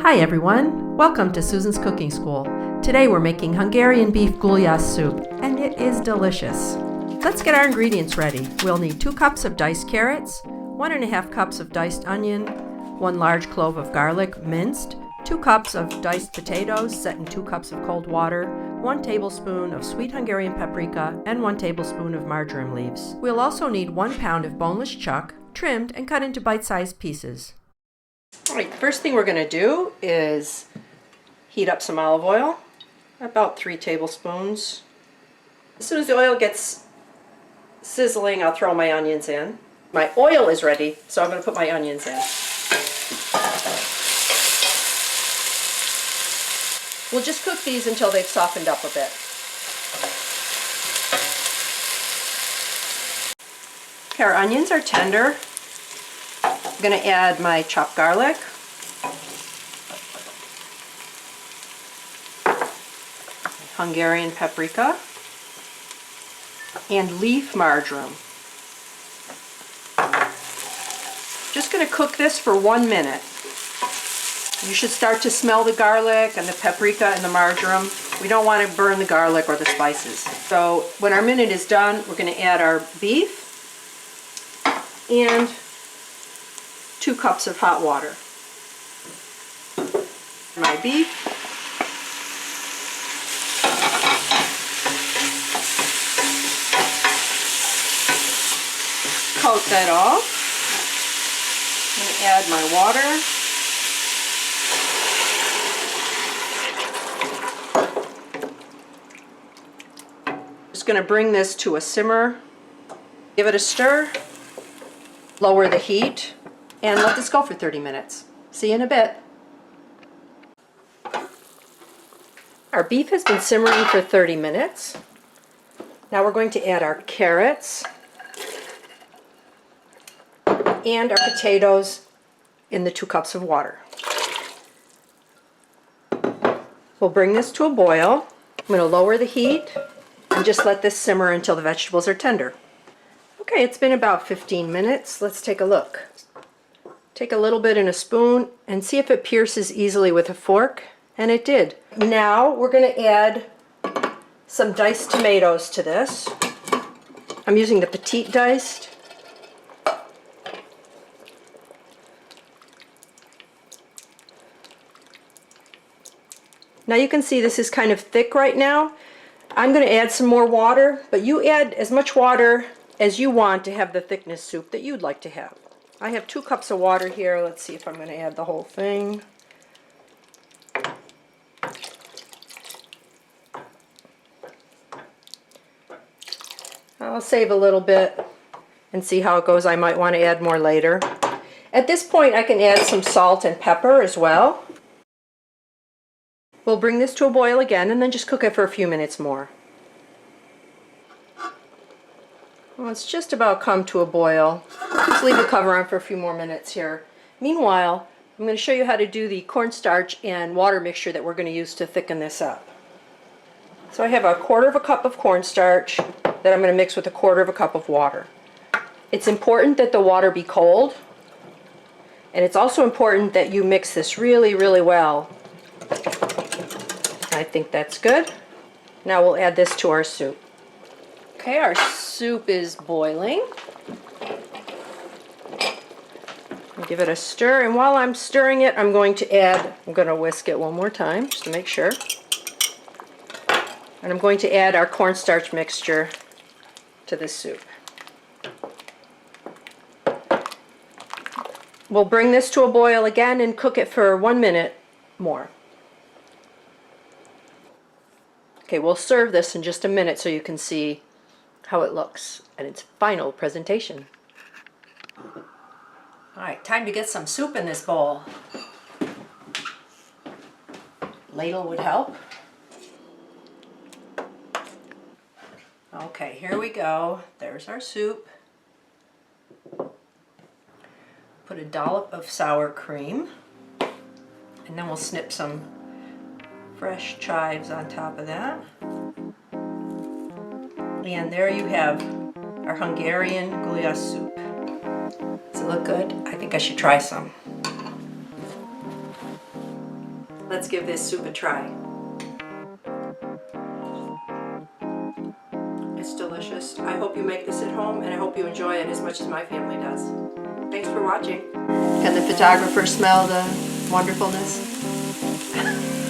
Hi everyone, welcome to Susan's Cooking School. Today we're making Hungarian beef Gulyas soup, and it is delicious. Let's get our ingredients ready. We'll need 2 cups of diced carrots, 1.5 cups of diced onion, 1 large clove of garlic minced, 2 cups of diced potatoes set in 2 cups of cold water, 1 tablespoon of sweet Hungarian paprika, and 1 tablespoon of marjoram leaves. We'll also need 1 pound of boneless chuck, trimmed and cut into bite-sized pieces. Alright, the first thing we're going to do is heat up some olive oil, about 3 tablespoons. As soon as the oil gets sizzling, I'll throw my onions in. My oil is ready, so I'm going to put my onions in. We'll just cook these until they've softened up a bit. Okay, our onions are tender. I'm going to add my chopped garlic, Hungarian paprika, and leaf marjoram. Just going to cook this for 1 minute. You should start to smell the garlic and the paprika and the marjoram. We don't want to burn the garlic or the spices. So when our minute is done, we're going to add our beef and 2 cups of hot water. My beef. Coat that off. I'm going to add my water. Just going to bring this to a simmer. Give it a stir. Lower the heat. And let this go for 30 minutes. See you in a bit. Our beef has been simmering for 30 minutes. Now we're going to add our carrots and our potatoes in the 2 cups of water. We'll bring this to a boil. I'm going to lower the heat and just let this simmer until the vegetables are tender. Okay, it's been about 15 minutes. Let's take a look. Take a little bit in a spoon and see if it pierces easily with a fork, and it did. Now we're going to add some diced tomatoes to this. I'm using the petite diced. Now you can see this is kind of thick right now. I'm going to add some more water, but you add as much water as you want to have the thickness soup that you'd like to have. I have 2 cups of water here. Let's see if I'm going to add the whole thing. I'll save a little bit and see how it goes. I might want to add more later. At this point I can add some salt and pepper as well. We'll bring this to a boil again and then just cook it for a few minutes more. Well, it's just about come to a boil. Just leave the cover on for a few more minutes here. Meanwhile, I'm going to show you how to do the cornstarch and water mixture that we're going to use to thicken this up. So I have a 1/4 cup of cornstarch that I'm going to mix with a 1/4 cup of water. It's important that the water be cold, and it's also important that you mix this really, really well. I think that's good. Now we'll add this to our soup. Okay, our soup is boiling. Give it a stir, and while I'm stirring it, I'm going to whisk it one more time just to make sure. And I'm going to add our cornstarch mixture to this soup. We'll bring this to a boil again and cook it for 1 minute more. Okay, we'll serve this in just a minute so you can see how it looks and its final presentation. Alright, time to get some soup in this bowl. Ladle would help. Okay, here we go. There's our soup. Put a dollop of sour cream, and then we'll snip some fresh chives on top of that. And there you have our Hungarian Gulyas soup. Does it look good? I think I should try some. Let's give this soup a try. It's delicious. I hope you make this at home, and I hope you enjoy it as much as my family does. Thanks for watching. Can the photographer smell the wonderfulness?